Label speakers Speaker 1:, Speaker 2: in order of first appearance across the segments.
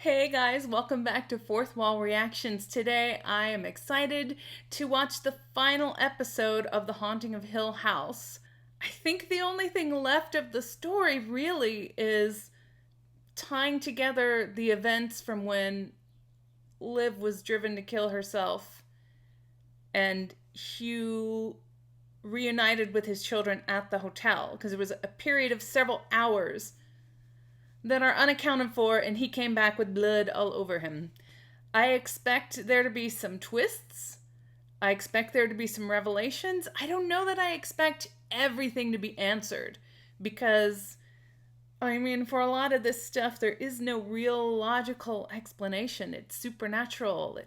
Speaker 1: Hey guys, welcome back to Fourth Wall Reactions. Today I am excited to watch the final episode of The Haunting of Hill House. I think the only thing left of the story really is tying together the events from when Liv was driven to kill herself and Hugh reunited with his children at the hotel, because it was a period of several hours that are unaccounted for, and he came back with blood all over him. I expect there to be some twists. I expect there to be some revelations. I don't know that I expect everything to be answered, because, I mean, for a lot of this stuff, there is no real logical explanation. It's supernatural.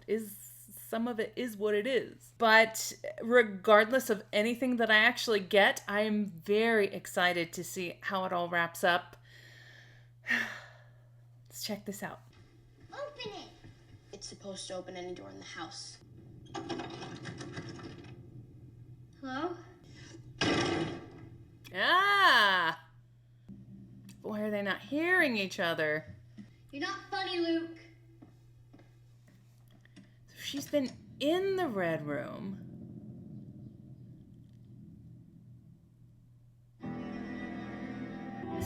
Speaker 1: Some of it is what it is. But regardless of anything that I actually get, I am very excited to see how it all wraps up. Let's check this out.
Speaker 2: Open it! It's supposed to open any door in the house. Hello?
Speaker 1: Ah! Why are they not hearing each other?
Speaker 2: You're not funny, Luke.
Speaker 1: So she's been in the red room.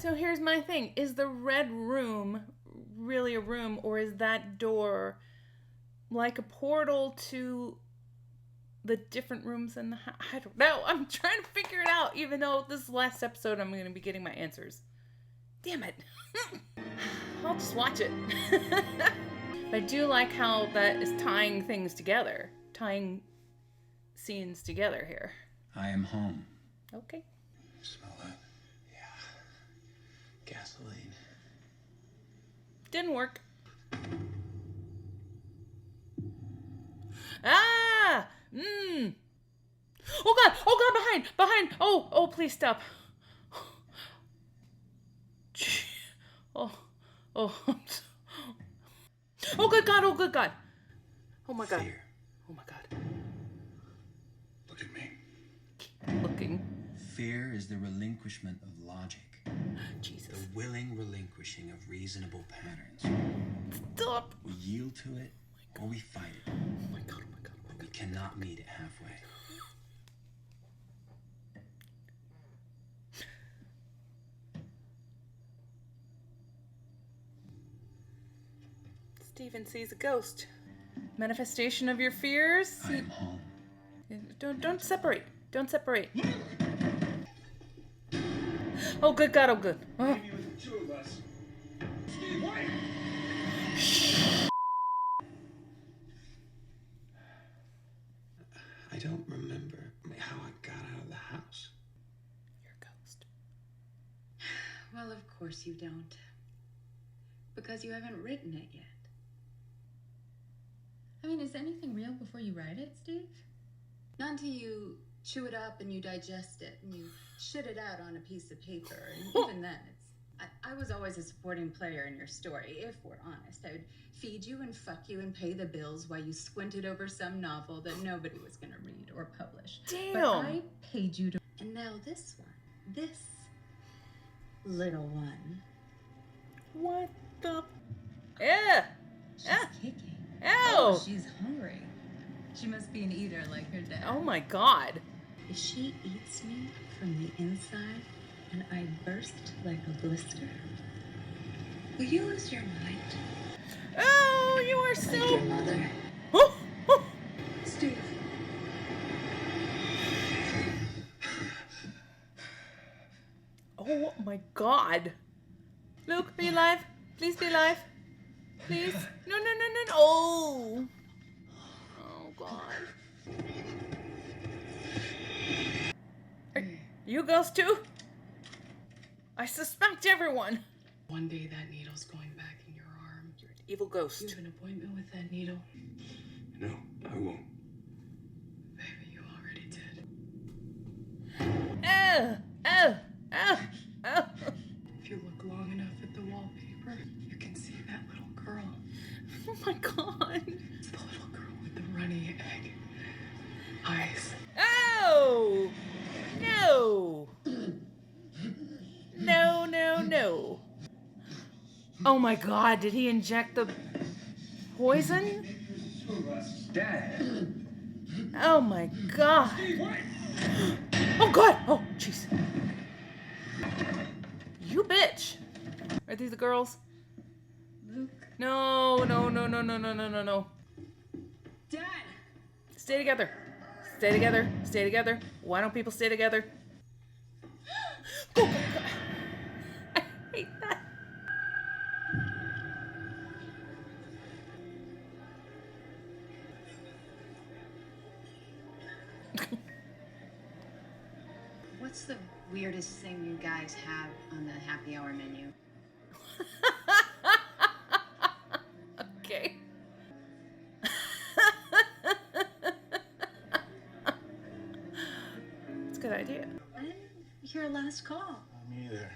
Speaker 1: So here's my thing. Is the red room really a room, or is that door like a portal to the different rooms in the house? I don't know. I'm trying to figure it out, even though this is the last episode I'm going to be getting my answers. Damn it. I'll just watch it. I do like how that is tying things together. Tying scenes together here.
Speaker 3: I am home.
Speaker 1: Okay.
Speaker 3: Smell that? Gasoline.
Speaker 1: Didn't work. Ah! Mmm. Oh god! Oh god! Behind! Behind! Oh, please stop. Oh. Oh. Oh good god! Oh good god! Oh my god.
Speaker 3: Fear.
Speaker 1: Oh my god.
Speaker 3: Look at me.
Speaker 1: Keep looking.
Speaker 3: Fear is the relinquishment of logic.
Speaker 1: Jesus.
Speaker 3: The willing relinquishing of reasonable patterns.
Speaker 1: Stop!
Speaker 3: We yield to it, or we fight it.
Speaker 1: Oh my god, oh my god.
Speaker 3: But we cannot meet it halfway.
Speaker 1: Steven sees a ghost. Manifestation of your fears?
Speaker 3: I am home.
Speaker 1: Don't separate. Don't separate. Oh good god, oh good. Oh.
Speaker 4: Maybe with the two of us. Steve, wait!
Speaker 3: I don't remember how I got out of the house.
Speaker 1: You're a ghost.
Speaker 5: Well, of course you don't. Because you haven't written it yet. I mean, is anything real before you write it, Steve? Not until you chew it up and you digest it and you shit it out on a piece of paper. And even then, I was always a supporting player in your story, if we're honest. I would feed you and fuck you and pay the bills while you squinted over some novel that nobody was going to read or publish.
Speaker 1: Damn.
Speaker 5: But I paid you to... And now this one. This little one.
Speaker 1: What the? Yeah.
Speaker 5: She's
Speaker 1: Ah.
Speaker 5: kicking.
Speaker 1: Ow.
Speaker 5: Oh, she's hungry. She must be an eater like her dad.
Speaker 1: Oh my god.
Speaker 5: If she eats me from the inside and I burst like a blister, will you lose your mind?
Speaker 1: Oh, you are
Speaker 5: Like your
Speaker 1: so...
Speaker 5: mother.
Speaker 1: Oh, oh.
Speaker 5: Steve.
Speaker 1: Oh my god. Luke, be alive. Please be alive. Please. No. Oh. Oh god. Are you ghost too? I suspect everyone.
Speaker 5: One day that needle's going back in your arm.
Speaker 1: You're an evil ghost.
Speaker 5: You have an appointment with that needle.
Speaker 3: No, I won't.
Speaker 5: Baby, you already did.
Speaker 1: Oh.
Speaker 5: If you look long enough at the wallpaper, you can see that little girl.
Speaker 1: Oh my god.
Speaker 5: It's the little girl with the runny egg eyes.
Speaker 1: Oh! No! No. Oh my god, did he inject the poison?
Speaker 4: Dad.
Speaker 1: Oh my god.
Speaker 4: Steve, wait!
Speaker 1: Oh god! Oh, jeez. You bitch! Are these the girls?
Speaker 5: Luke.
Speaker 1: No, no, no, no, no, no, no, no, no.
Speaker 5: Dad!
Speaker 1: Stay together. Stay together. Stay together. Why don't people stay together? Go, go, go. I hate that.
Speaker 5: What's the weirdest thing you guys have on the happy hour menu?
Speaker 1: Okay. It's a good idea.
Speaker 5: I didn't hear last call.
Speaker 6: Me either.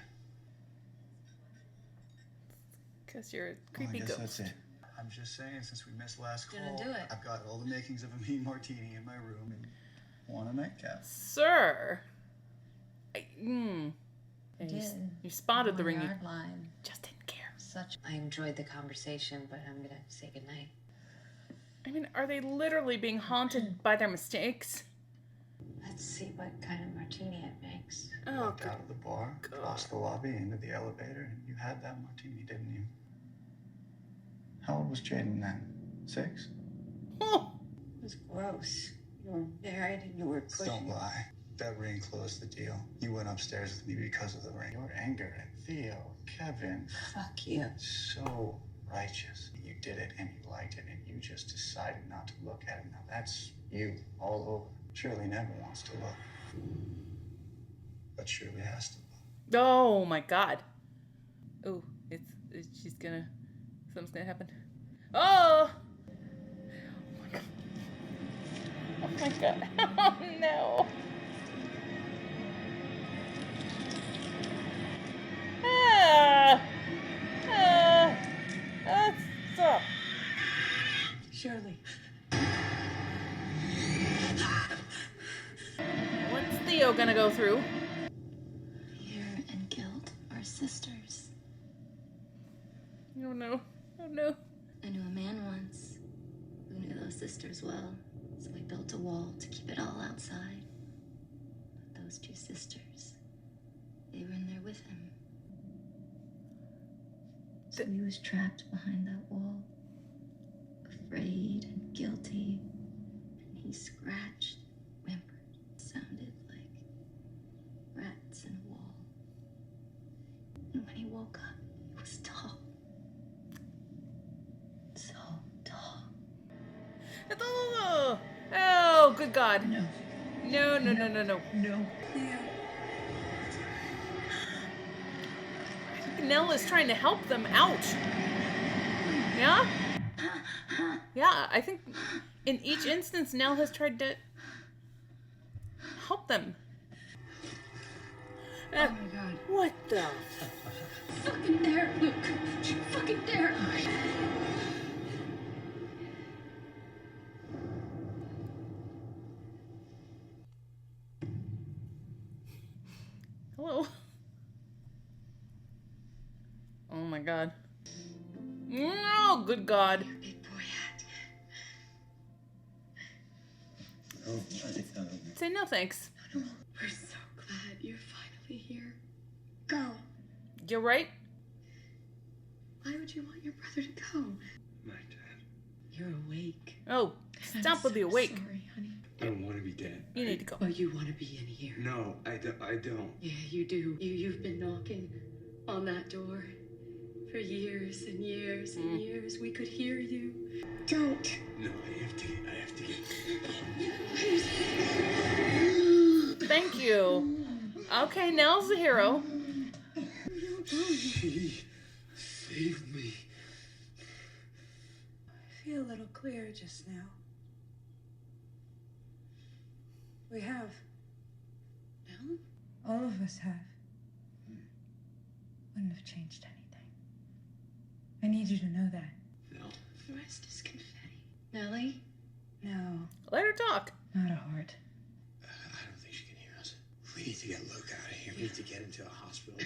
Speaker 1: Because you're a
Speaker 6: Well, I
Speaker 1: creepy
Speaker 6: guess
Speaker 1: ghost.
Speaker 6: that's it. I'm just saying, since we missed last call,
Speaker 5: Gonna do it.
Speaker 6: I've got all the makings of a mean martini in my room and want a nightcap.
Speaker 1: Sir. And you spotted the ring. You
Speaker 5: Yard line.
Speaker 1: just didn't care.
Speaker 5: I enjoyed the conversation, but I'm gonna say goodnight.
Speaker 1: I mean, are they literally being haunted by their mistakes?
Speaker 5: Let's see what kind of martini it makes.
Speaker 1: Oh,
Speaker 6: Walked out of the bar, crossed the lobby, into the elevator, and you had that martini, didn't you? How old was Jaden then? 6?
Speaker 1: oh.
Speaker 5: It was gross. You were married and you were pushing.
Speaker 6: Don't lie. That ring closed the deal. You went upstairs with me because of the ring. Your anger at Theo, Kevin.
Speaker 5: Fuck you.
Speaker 6: So righteous. You did it and you liked it and you just decided not to look at it. Now that's you all over. Shirley never wants to look. But Shirley has to look.
Speaker 1: Oh my god. Oh, she's gonna, something's gonna happen. Oh! Oh my god. Oh no. Stop.
Speaker 5: Shirley.
Speaker 1: What's Theo gonna go through?
Speaker 5: Fear and guilt are sisters.
Speaker 1: Oh no. Oh no.
Speaker 5: I knew a man once who knew those sisters well, so he built a wall to keep it all outside. But those two sisters, they were in there with him. So he was trapped behind that wall, afraid and guilty, and he scratched, whimpered, sounded like rats in a wall. And when he woke up, he was tall. So tall.
Speaker 1: Oh, good god.
Speaker 5: No.
Speaker 1: No, no, no, no, no.
Speaker 5: No.
Speaker 1: Nell is trying to help them out. Yeah? Yeah, I think in each instance, Nell has tried to help them.
Speaker 5: Oh my god.
Speaker 1: What the?
Speaker 5: Fucking dare, Luke. You fucking dare.
Speaker 1: Hello? Oh my god. Oh, good god.
Speaker 5: Big boy hat.
Speaker 6: Oh,
Speaker 1: Say no thanks.
Speaker 5: We're so glad you're finally here. Go.
Speaker 1: You're right.
Speaker 5: Why would you want your brother to go?
Speaker 4: My dad.
Speaker 5: You're awake.
Speaker 1: Oh, stop with the awake.
Speaker 5: Sorry, honey.
Speaker 4: I don't want to be dead.
Speaker 1: You need to go.
Speaker 5: Well, you want to be in here.
Speaker 4: No, I don't.
Speaker 5: Yeah, you do. You've been knocking on that door for years and years and years. We could hear you. Don't.
Speaker 4: No, I have to get.
Speaker 1: Thank you. Okay, Nell's the hero.
Speaker 4: She saved me.
Speaker 7: I feel a little clearer just now. We have.
Speaker 5: No?
Speaker 7: All of us have. Wouldn't have changed anything. I need you to know that.
Speaker 4: No.
Speaker 5: The rest is confetti. Nellie?
Speaker 7: No,
Speaker 1: Let her talk.
Speaker 7: not a heart.
Speaker 4: I don't think she can hear us. We need to get Luke out of here. We need to get him to a hospital.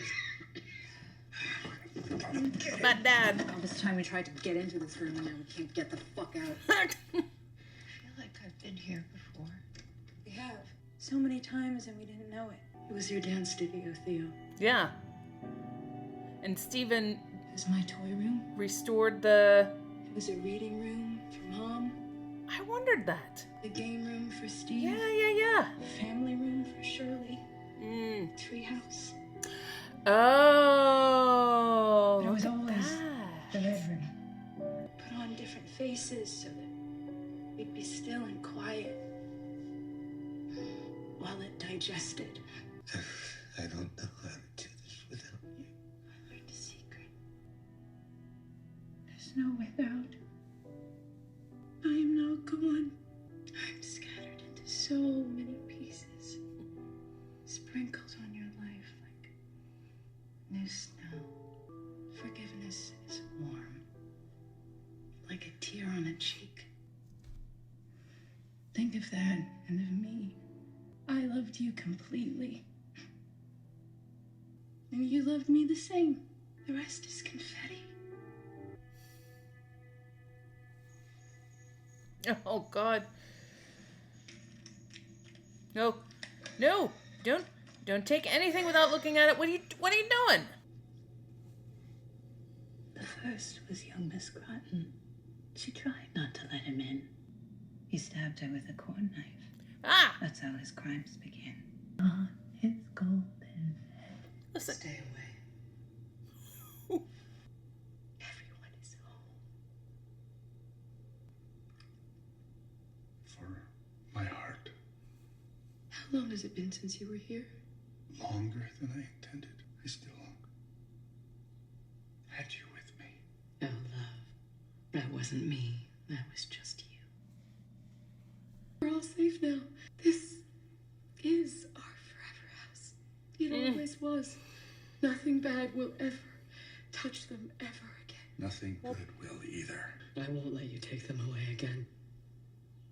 Speaker 1: What about Dad?
Speaker 5: All this time we tried to get into this room and now we can't get the fuck out.
Speaker 2: I feel like I've been here before.
Speaker 5: We have. So many times and we didn't know it. It was your dance studio, Theo.
Speaker 1: Yeah. And Steven
Speaker 5: It was my toy room.
Speaker 1: restored the...
Speaker 5: It was a reading room for Mom.
Speaker 1: I wondered that.
Speaker 5: The game room for Steve.
Speaker 1: Yeah.
Speaker 5: Family room for Shirley.
Speaker 1: Mm.
Speaker 5: Treehouse.
Speaker 1: Oh.
Speaker 7: But it was
Speaker 1: look at
Speaker 7: always
Speaker 1: that.
Speaker 7: the bedroom.
Speaker 5: Put on different faces so that we'd be still and quiet while it digested.
Speaker 4: I don't know how to do this without you.
Speaker 5: I learned a secret.
Speaker 7: There's no without.
Speaker 5: I am now gone. I'm scattered into so many pieces, sprinkled on your life like new snow. Forgiveness is warm, like a tear on a cheek. Think of that and of me. I loved you completely. And you loved me the same. The rest is confetti.
Speaker 1: Oh, God. No. Don't take anything without looking at it. What are you doing?
Speaker 5: The first was young Miss Groton. She tried not to let him in. He stabbed her with a corn knife.
Speaker 1: Ah!
Speaker 5: That's how his crimes began. On his golden head.
Speaker 1: Listen.
Speaker 5: Stay away. Everyone is home.
Speaker 4: For my heart,
Speaker 5: How long has it been since you were here?
Speaker 4: longer than I intended. I still had you with me.
Speaker 5: No, love. That wasn't me. That was just you. We're all safe now. This is our forever house. It always was. Nothing bad will ever touch them ever again.
Speaker 4: Nothing good will either.
Speaker 5: I won't let you take them away again.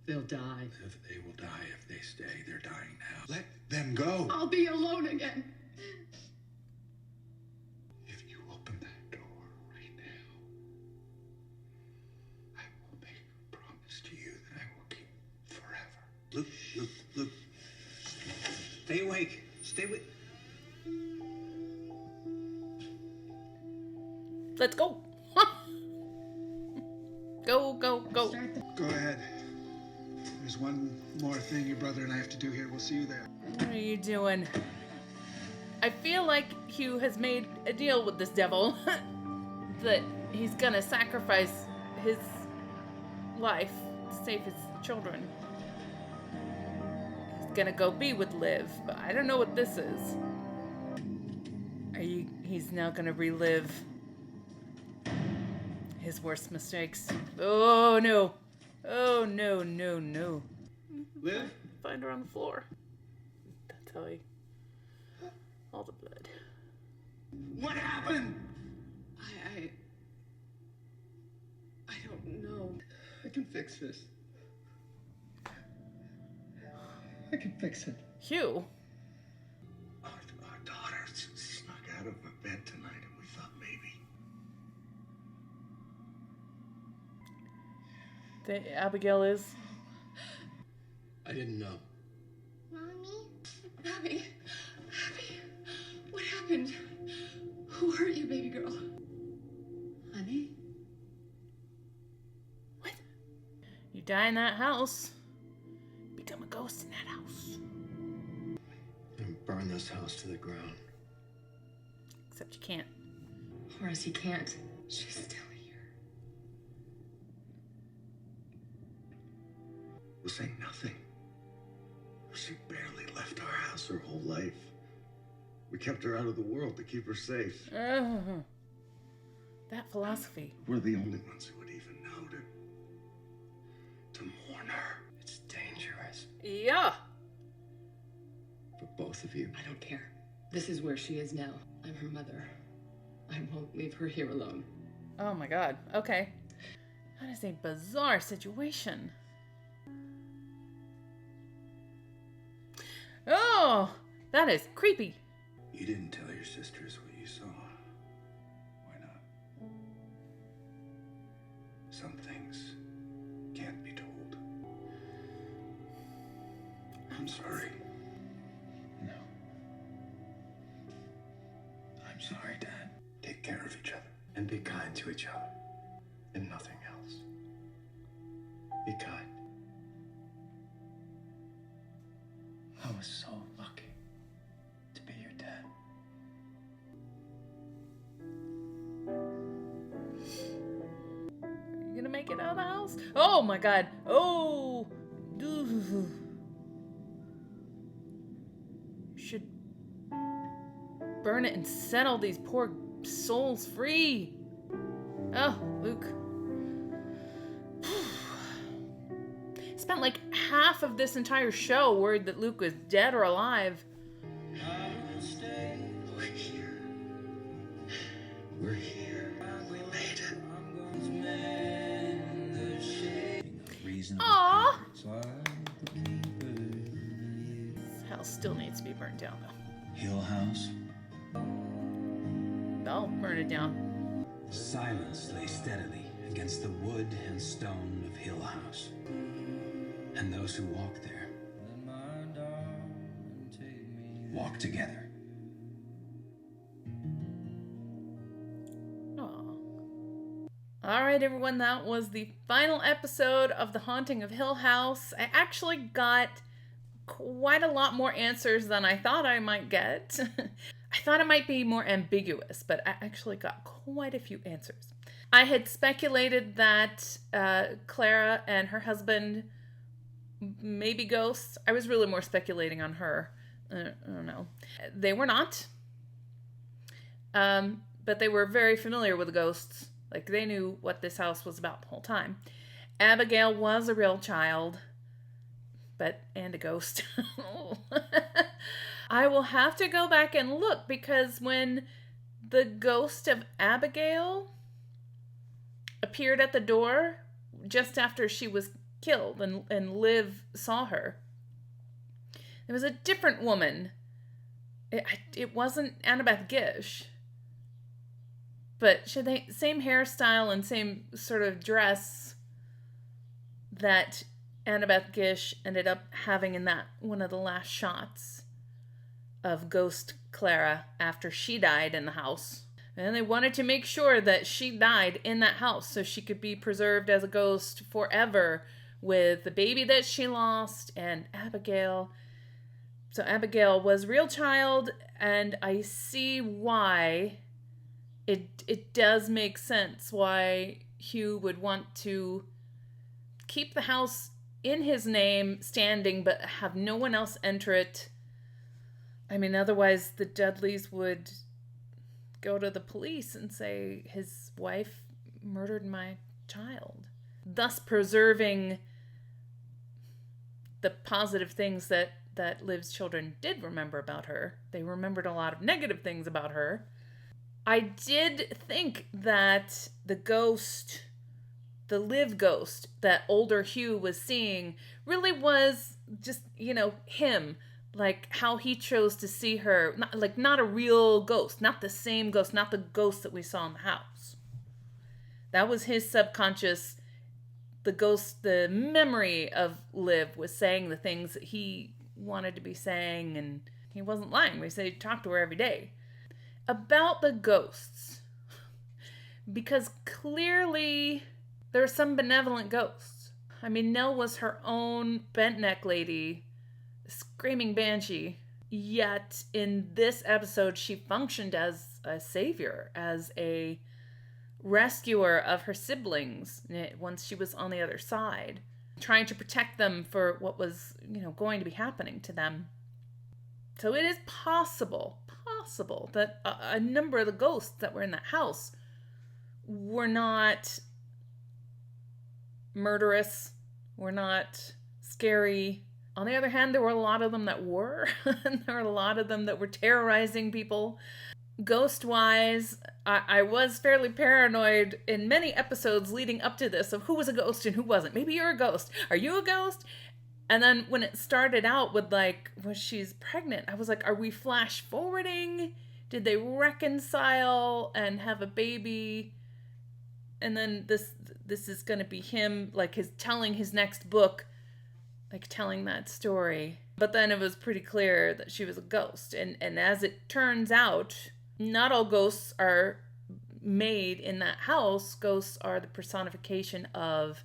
Speaker 5: They'll die.
Speaker 4: If they will die if they stay, they're dying now. Let them go.
Speaker 5: I'll be alone again.
Speaker 4: If you open that door right now, I will make a promise to you that I will keep forever. Luke. Stay awake. Stay awake.
Speaker 1: Let's go. Go.
Speaker 6: Go ahead. There's one more thing your brother and I have to do here. We'll see you there.
Speaker 1: What are you doing? I feel like Hugh has made a deal with this devil that he's gonna sacrifice his life to save his children. He's gonna go be with Liv, but I don't know what this is. He's now gonna relive his worst mistakes. Oh no. Oh no.
Speaker 4: Liv?
Speaker 1: Find her on the floor. That's how all the blood.
Speaker 4: What happened?
Speaker 5: I don't know.
Speaker 6: I can fix this. I can fix it.
Speaker 1: Hugh?
Speaker 4: Our daughter snuck out of her bed tonight and we thought maybe.
Speaker 1: Abigail is.
Speaker 4: I didn't know.
Speaker 2: Mommy?
Speaker 5: Abby, what happened? Who hurt you, baby girl? Honey?
Speaker 1: What? You die in that house. Become a ghost in that house.
Speaker 4: And burn this house to the ground.
Speaker 1: Except you can't.
Speaker 5: Horace, he can't. She's still here.
Speaker 4: We'll say nothing. She barely left our house her whole life. We kept her out of the world to keep her safe.
Speaker 1: That philosophy.
Speaker 4: We're the only ones who would even know to mourn her. It's dangerous
Speaker 1: Yeah.
Speaker 4: for both of you.
Speaker 5: I don't care. This is where she is now. I'm her mother. I won't leave her here alone.
Speaker 1: Oh my god. Okay. That is a bizarre situation. Oh, that is creepy.
Speaker 4: You didn't tell your sisters what you saw. Why not? I'm sorry.
Speaker 3: No. I'm sorry, Dad.
Speaker 4: Take care of each other and be kind to each other and nothing else. Be kind.
Speaker 3: I was so lucky to be your dad.
Speaker 1: Are you gonna make it out of the house? Oh my god. Oh. You should burn it and set all these poor souls free. Oh, Luke. Spent like half of this entire show worried that Luke was dead or alive.
Speaker 4: We're here. We're here. We made it.
Speaker 3: Reasonable
Speaker 1: Aww.
Speaker 3: patterns.
Speaker 1: This house still needs to be burnt down though.
Speaker 3: Hill House.
Speaker 1: I'll burn it down.
Speaker 3: Silence lay steadily against the wood and stone of Hill House. And those who walked there walked together.
Speaker 1: Alright everyone, that was the final episode of The Haunting of Hill House. I actually got quite a lot more answers than I thought I might get. I thought it might be more ambiguous, but I actually got quite a few answers. I had speculated that Clara and her husband maybe ghosts. I was really more speculating on her. I don't know. They were not. But they were very familiar with ghosts. Like, they knew what this house was about the whole time. Abigail was a real child, and a ghost. I will have to go back and look, because when the ghost of Abigail appeared at the door just after she was killed and Liv saw her, there was a different woman. It wasn't Annabeth Gish, but she had the same hairstyle and same sort of dress that Annabeth Gish ended up having in that one of the last shots of Ghost Clara after she died in the house. And they wanted to make sure that she died in that house so she could be preserved as a ghost forever with the baby that she lost and Abigail. So Abigail was a real child, and I see why it does make sense why Hugh would want to keep the house in his name standing but have no one else enter it. I mean, otherwise the Dudleys would go to the police and say his wife murdered my child, thus preserving the positive things that Liv's children did remember about her. They remembered a lot of negative things about her. I did think that the ghost, the Liv ghost that older Hugh was seeing, really was just, him. Like, how he chose to see her. Not a real ghost. Not the same ghost. Not the ghost that we saw in the house. That was his subconscious. The ghost, the memory of Liv was saying the things that he wanted to be saying, and he wasn't lying. We say he talked to her every day. About the ghosts, because clearly there are some benevolent ghosts. I mean, Nell was her own bent neck lady, screaming banshee, yet in this episode she functioned as a savior, as a rescuer of her siblings once she was on the other side, trying to protect them for what was, going to be happening to them. So it is possible that a number of the ghosts that were in that house were not murderous, were not scary. On the other hand, there were a lot of them that were, and there were a lot of them that were terrorizing people. Ghost-wise, I was fairly paranoid in many episodes leading up to this of who was a ghost and who wasn't. Maybe you're a ghost. Are you a ghost? And then when it started out with, when she's pregnant, I was like, are we flash forwarding? Did they reconcile and have a baby? And then this is going to be him, telling his next book, telling that story. But then it was pretty clear that she was a ghost. And as it turns out, not all ghosts are made in that house. Ghosts are the personification of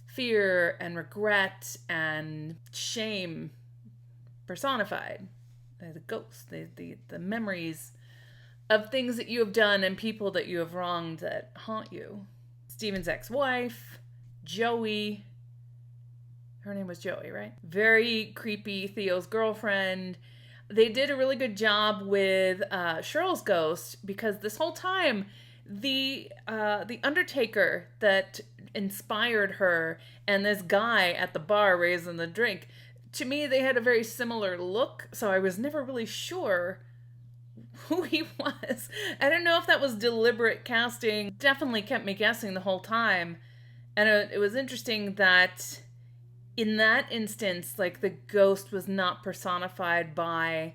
Speaker 1: fear and regret and shame personified. They're the ghosts, the memories of things that you have done and people that you have wronged that haunt you. Stephen's ex-wife, Joey. Her name was Joey, right? Very creepy Theo's girlfriend. They did a really good job with Cheryl's ghost, because this whole time, the Undertaker that inspired her and this guy at the bar raising the drink, to me, they had a very similar look, so I was never really sure who he was. I don't know if that was deliberate casting. Definitely kept me guessing the whole time. And it was interesting that in that instance, like, the ghost was not personified by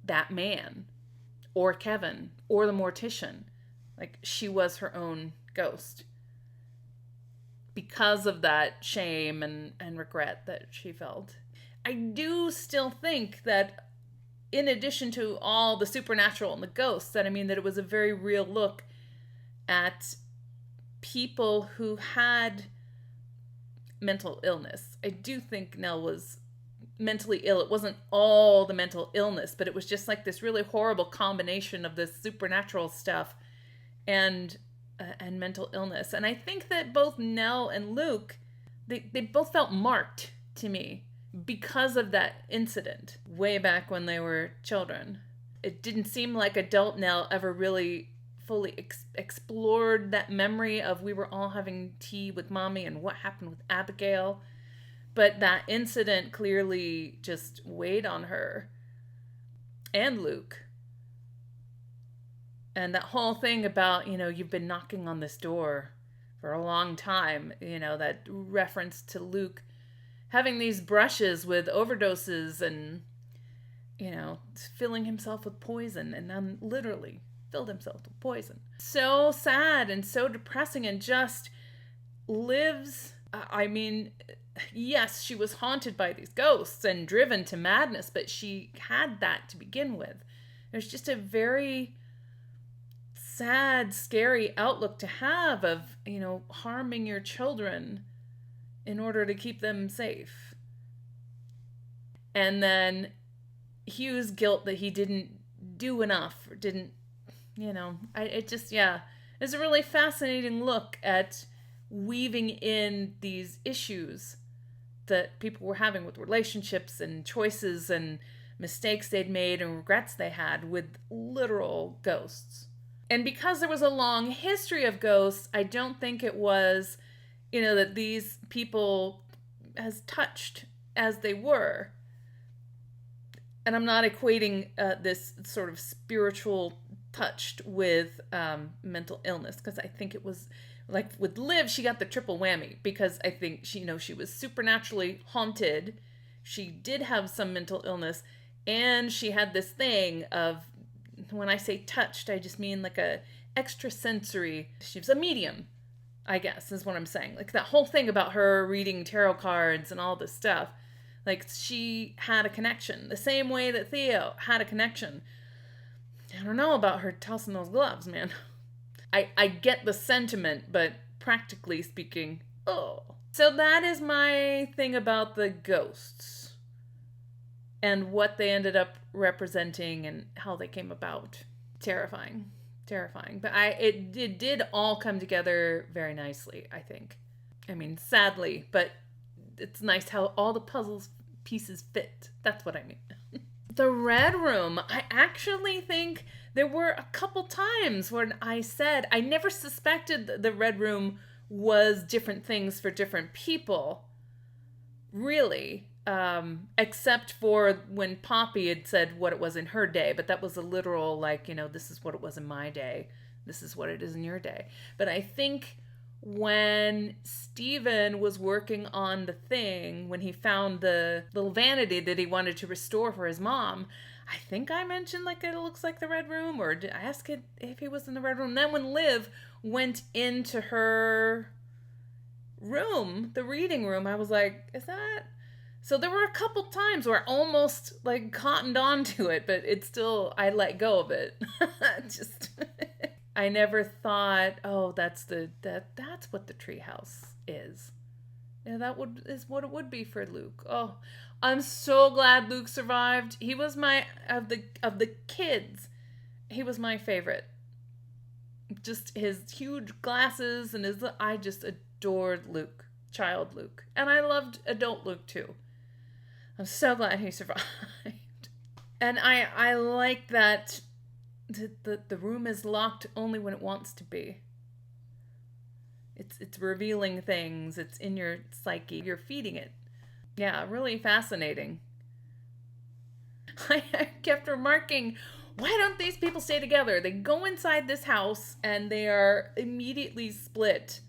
Speaker 1: that man or Kevin or the mortician. Like, she was her own ghost because of that shame and regret that she felt. I do still think that in addition to all the supernatural and the ghosts, that it was a very real look at people who had mental illness. I do think Nell was mentally ill. It wasn't all the mental illness, but it was just like this really horrible combination of this supernatural stuff and mental illness. And I think that both Nell and Luke, they both felt marked to me because of that incident way back when they were children. It didn't seem like adult Nell ever really fully explored that memory of we were all having tea with mommy and what happened with Abigail. But that incident clearly just weighed on her and Luke. And that whole thing about, you've been knocking on this door for a long time, that reference to Luke having these brushes with overdoses and, filling himself with poison, and then literally filled himself with poison. So sad and so depressing, and just lives, yes, she was haunted by these ghosts and driven to madness, but she had that to begin with. There's just a very sad, scary outlook to have of, harming your children in order to keep them safe. And then Hugh's guilt that he didn't do enough, or didn't, it's a really fascinating look at weaving in these issues that people were having with relationships and choices and mistakes they'd made and regrets they had with literal ghosts. And because there was a long history of ghosts, I don't think it was, that these people as touched as they were. And I'm not equating this sort of spiritual touched with mental illness, because I think it was like with Liv, she got the triple whammy, because I think she was supernaturally haunted. She did have some mental illness, and she had this thing of, when I say touched, I just mean like a extrasensory. She was a medium, I guess, is what I'm saying. Like that whole thing about her reading tarot cards and all this stuff. Like, she had a connection. The same way that Theo had a connection. I don't know about her tossing those gloves, man. I get the sentiment, but practically speaking, oh. So that is my thing about the ghosts. And what they ended up representing and how they came about. Terrifying. But it did all come together very nicely, I think. Sadly, but it's nice how all the puzzles pieces fit. That's what I mean. The Red Room. I actually think there were a couple times when I said I never suspected the Red Room was different things for different people. Really. Except for when Poppy had said what it was in her day, but that was a literal, like, this is what it was in my day. This is what it is in your day. But I think when Stephen was working on the thing, when he found the little vanity that he wanted to restore for his mom, I think I mentioned, like, it looks like the Red Room, or did I ask it if he was in the Red Room? Then when Liv went into her room, the reading room, I was like, is that So there were a couple times where I almost like cottoned onto it, but it's still, I let go of it. Just, I never thought, oh, that's what the treehouse is. Yeah, is what it would be for Luke. Oh, I'm so glad Luke survived. He was of the kids, he was my favorite. Just his huge glasses and I just adored Luke, child Luke. And I loved adult Luke too. I'm so glad he survived. And I like that the room is locked only when it wants to be. It's revealing things. It's in your psyche. You're feeding it. Yeah, really fascinating. I kept remarking, why don't these people stay together? They go inside this house and they are immediately split.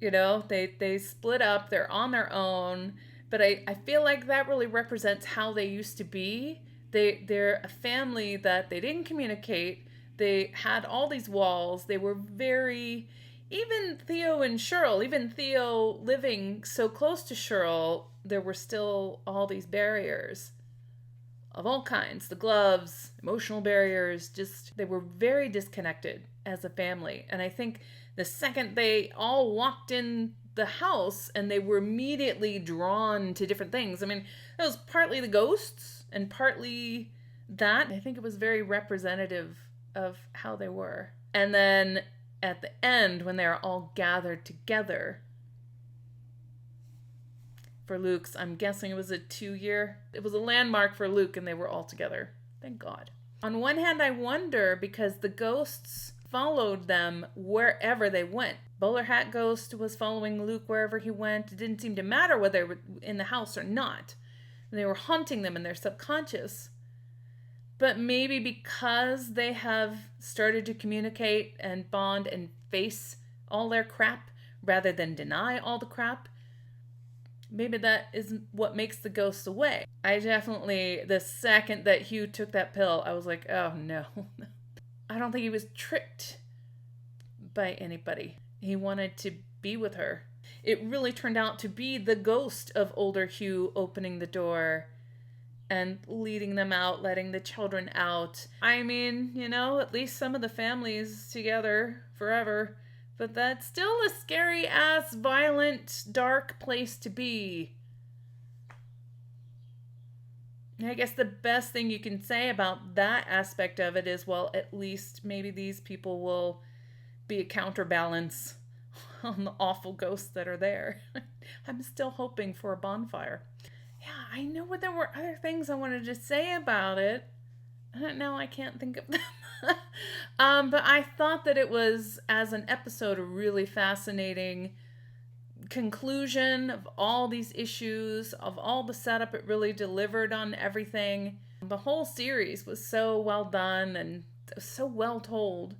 Speaker 1: You know, they split up. They're on their own. But I feel like that really represents how they used to be. They're a family that they didn't communicate. They had all these walls. They were very... Even Theo and Cheryl, even Theo living so close to Cheryl, there were still all these barriers of all kinds. The gloves, emotional barriers, just they were very disconnected as a family. And I think the second they all walked in the house and they were immediately drawn to different things. I mean, it was partly the ghosts and partly that. I think it was very representative of how they were. And then at the end, when they are all gathered together, for Luke's, I'm guessing it was a 2-year, it was a landmark for Luke and they were all together. Thank God. On one hand, I wonder because the ghosts followed them wherever they went. Bowler Hat Ghost was following Luke wherever he went. It didn't seem to matter whether they were in the house or not. They were haunting them in their subconscious. But maybe because they have started to communicate and bond and face all their crap rather than deny all the crap, maybe that is what makes the ghosts away. I definitely, the second that Hugh took that pill, I was like, oh no. I don't think he was tricked by anybody. He wanted to be with her. It really turned out to be the ghost of older Hugh opening the door and leading them out, letting the children out. I mean, you know, at least some of the families together forever. But that's still a scary-ass, violent, dark place to be. I guess the best thing you can say about that aspect of it is, well, at least maybe these people will be a counterbalance on the awful ghosts that are there. I'm still hoping for a bonfire. Yeah, I know there were other things I wanted to say about it. Now I can't think of them. But I thought that it was, as an episode, a really fascinating conclusion of all these issues, of all the setup. It really delivered on everything. The whole series was so well done and so well told.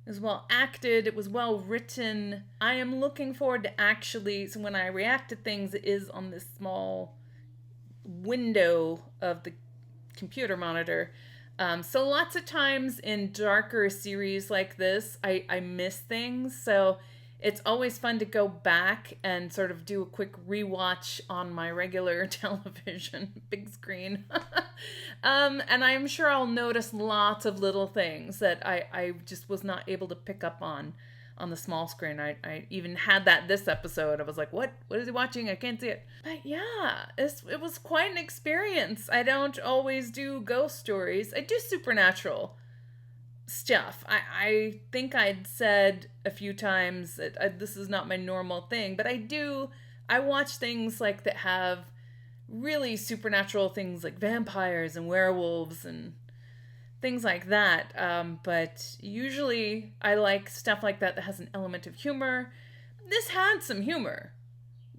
Speaker 1: It was well acted. It was well written. I am looking forward to actually, so when I react to things, it is on this small window of the computer monitor. So lots of times in darker series like this, I miss things. So it's always fun to go back and sort of do a quick rewatch on my regular television, big screen. And I'm sure I'll notice lots of little things that I just was not able to pick up on the small screen. I even had that this episode. I was like, what is he watching? I can't see it. But yeah, it was quite an experience. I don't always do ghost stories. I do supernatural stuff. I think I'd said a few times that this is not my normal thing, but I watch things like that have really supernatural things like vampires and werewolves and things like that. But usually I like stuff like that has an element of humor. This had some humor.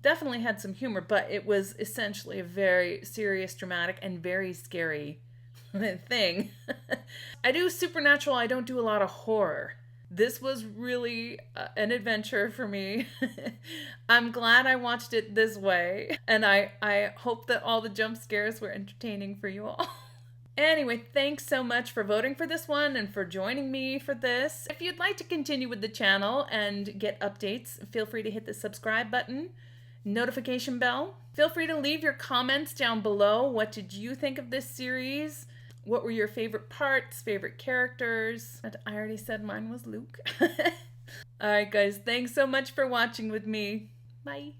Speaker 1: Definitely had some humor, but it was essentially a very serious, dramatic, and very scary thing. I do supernatural. I don't do a lot of horror. This was really an adventure for me. I'm glad I watched it this way. And I hope that all the jump scares were entertaining for you all. Anyway, thanks so much for voting for this one and for joining me for this. If you'd like to continue with the channel and get updates, feel free to hit the subscribe button. notification bell. Feel free to leave your comments down below. What did you think of this series? What were your favorite parts, favorite characters? And I already said mine was Luke. Alright guys, thanks so much for watching with me. Bye.